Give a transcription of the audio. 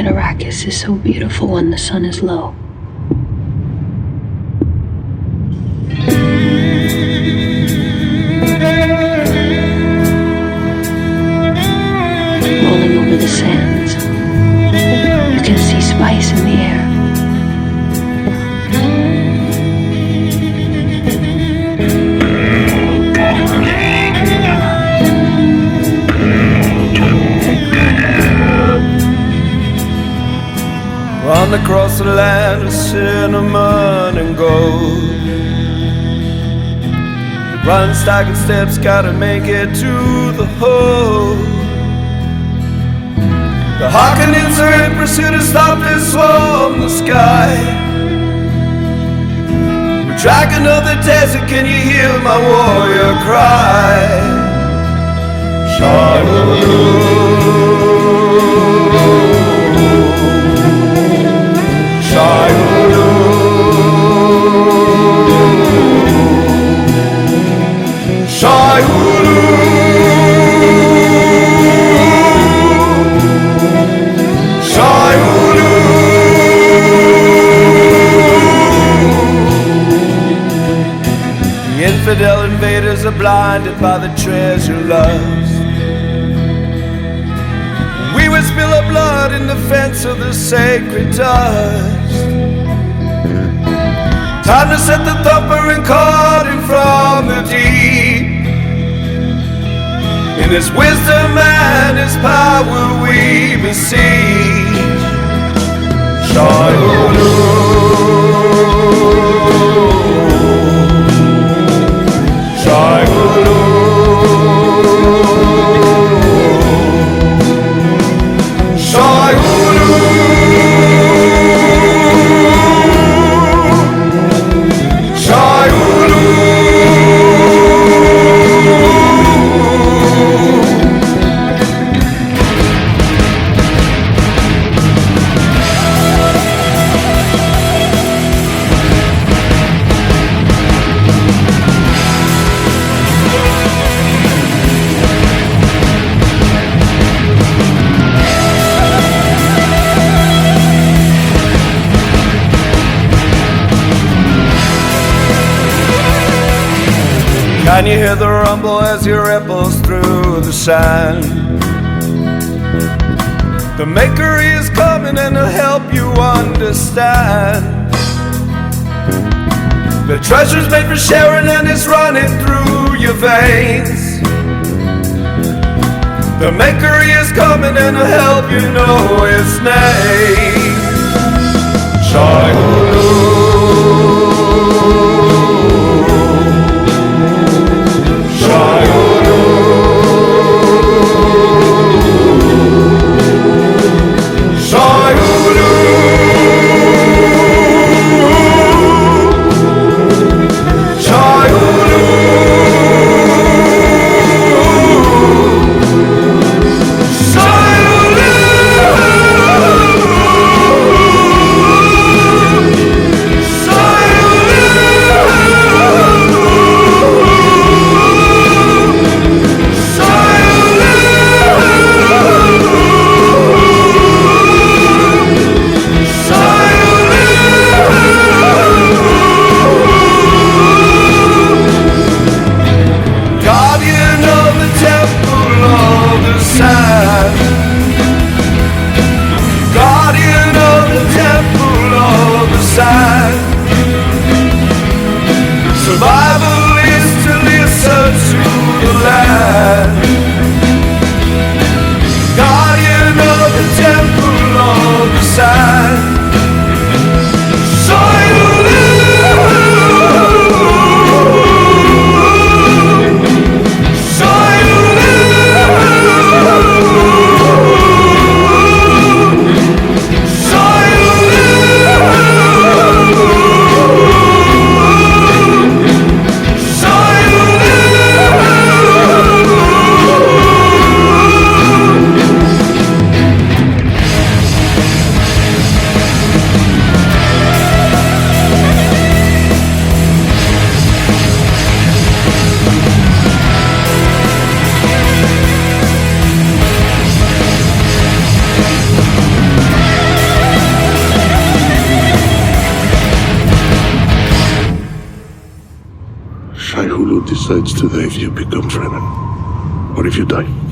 at Arrakis is so beautiful when the sun is low. Rolling over the sands, you can see spice in the air. Run across the land of cinnamon and gold. Run stacking steps, gotta make it to the hole. The Harkonnens are in pursuit of stop this swarm the sky. We're tracking of the desert, can you hear my warrior cry? ShaiHulud, The infidel invaders are blinded by the treasure lost. We would spill our blood in defense of the sacred dust. Time to set the thumper and call him from the deep. In his wisdom and his power we beseech. ShaiHulud, ShaiHulud, Can you hear the rumble as he ripples through the sand? The Maker is coming and he'll help you understand. The treasure's made for sharing and it's running through your veins. The Maker is coming and he'll help you know his name. ShaiHulud, ShaiHulud decides today if you become Fremen or if you die.